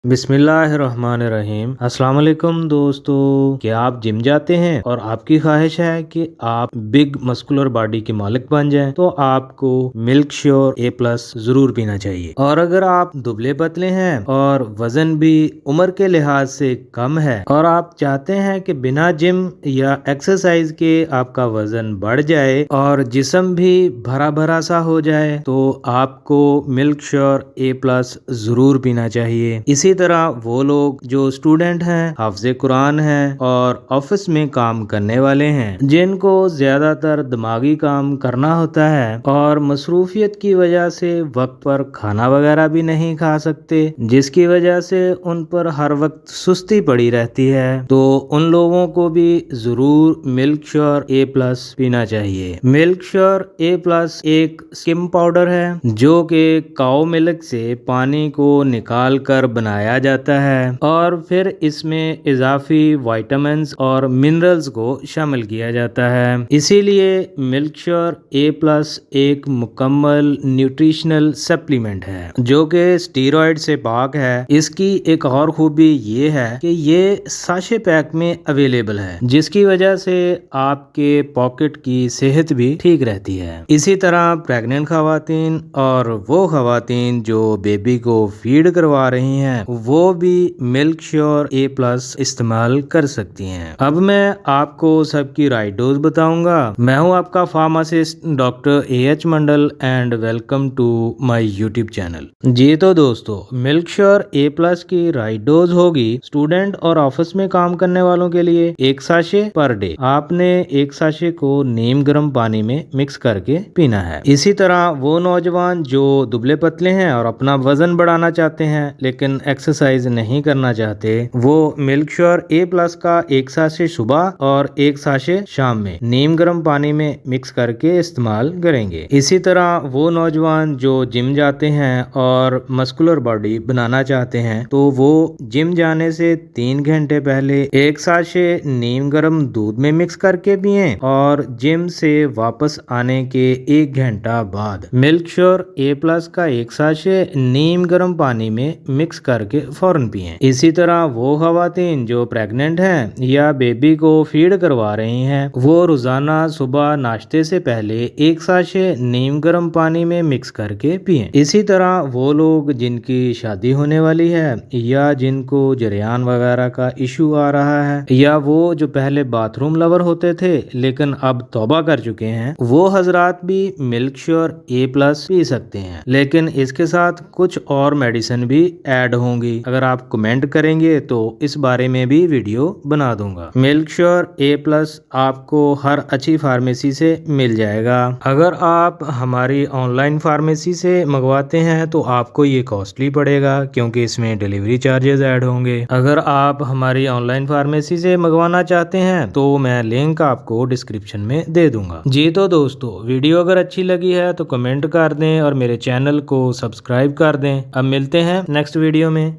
بسم اللہ الرحمن الرحیم۔ السلام علیکم دوستو، کیا آپ جم جاتے ہیں اور آپ کی خواہش ہے کہ آپ بگ مسکولر باڈی کے مالک بن جائیں تو آپ کو ملک شیور A+ ضرور پینا چاہیے۔ اور اگر آپ دبلے پتلے ہیں اور وزن بھی عمر کے لحاظ سے کم ہے اور آپ چاہتے ہیں کہ بنا جم یا ایکسرسائز کے آپ کا وزن بڑھ جائے اور جسم بھی بھرا بھرا سا ہو جائے تو آپ کو ملک شیور A+ ضرور پینا چاہیے۔ اسی طرح وہ لوگ جو اسٹوڈنٹ ہیں، حافظ قرآن ہیں اور آفس میں کام کرنے والے ہیں، جن کو زیادہ تر دماغی کام کرنا ہوتا ہے اور مصروفیت کی وجہ سے وقت پر کھانا وغیرہ بھی نہیں کھا سکتے، جس کی وجہ سے ان پر ہر وقت سستی پڑی رہتی ہے، تو ان لوگوں کو بھی ضرور ملک شیور A+ پینا چاہیے۔ ملک شیور A+ ایک سکم پاؤڈر ہے جو کہ کاؤ ملک سے پانی کو نکال کر بنایا جاتا ہے اور پھر اس میں اضافی وائٹامنز اور منرلز کو شامل کیا جاتا ہے۔ اسی لیے ملک شیور A+ ایک مکمل نیوٹریشنل سپلیمنٹ ہے جو کہ اسٹیرائڈ سے پاک ہے۔ اس کی ایک اور خوبی یہ ہے کہ یہ ساشے پیک میں اویلیبل ہے، جس کی وجہ سے آپ کے پاکٹ کی صحت بھی ٹھیک رہتی ہے۔ اسی طرح پریگننٹ خواتین اور وہ خواتین جو بیبی کو فیڈ کروا رہی ہیں وہ بھی ملک شیور A+ استعمال کر سکتی ہیں۔ اب میں آپ کو سب کی رائٹ ڈوز بتاؤں گا۔ میں ہوں آپ کا pharmacist doctor AH Mandal and welcome to my YouTube channel. جی تو دوستو، ملک شیور A+ کی رائٹ ڈوز ہوگی اسٹوڈنٹ اور آفس میں کام کرنے والوں کے لیے 1 ساشے پر ڈے۔ آپ نے 1 ساشے کو نیم گرم پانی میں مکس کر کے پینا ہے۔ اسی طرح وہ نوجوان جو دبلے پتلے ہیں اور اپنا وزن بڑھانا چاہتے ہیں لیکن ایکسرسائز نہیں کرنا چاہتے، وہ ملک شیور A+ کا 1 ساشے صبح اور 1 ساشے شام میں نیم گرم پانی میں مکس کر کے استعمال کریں گے۔ اسی طرح وہ نوجوان جو جم جاتے ہیں اور مسکولر باڈی بنانا چاہتے ہیں تو وہ جم جانے سے 3 گھنٹے پہلے 1 ساشے نیم گرم دودھ میں مکس کر کے پئیں اور جم سے واپس آنے کے 1 گھنٹہ بعد ملک شیور A+ کا 1 ساشے نیم گرم پانی میں مکس کر کے فوراً پئیں۔ اسی طرح وہ خواتین جو پریگننٹ ہیں یا بیبی کو فیڈ کروا رہی ہیں، وہ روزانہ صبح ناشتے سے پہلے 1 ساشے نیم گرم پانی میں مکس کر کے پئیں۔ اسی طرح وہ لوگ جن کی شادی ہونے والی ہے یا جن کو جریان وغیرہ کا ایشو آ رہا ہے یا وہ جو پہلے باتھ روم لور ہوتے تھے لیکن اب توبہ کر چکے ہیں، وہ حضرات بھی ملک شیور A+ پی سکتے ہیں، لیکن اس کے ساتھ کچھ اور میڈیسن بھی ایڈ ہوں گی۔ اگر آپ کمنٹ کریں گے تو اس بارے میں بھی ویڈیو بنا دوں گا۔ ملک شیور A+ آپ کو ہر اچھی فارمیسی سے مل جائے گا۔ اگر آپ ہماری آن لائن فارمیسی سے منگواتے ہیں تو آپ کو یہ کاسٹلی پڑے گا کیونکہ اس میں ڈیلیوری چارجز ایڈ ہوں گے۔ اگر آپ ہماری آن لائن فارمیسی سے منگوانا چاہتے ہیں تو میں لنک آپ کو ڈسکرپشن میں دے دوں گا۔ جی تو دوستو، ویڈیو اگر اچھی لگی ہے تو کمنٹ کر دیں اور میرے چینل کو سبسکرائب کر دیں۔ اب ملتے ہیں نیکسٹ ویڈیو میں۔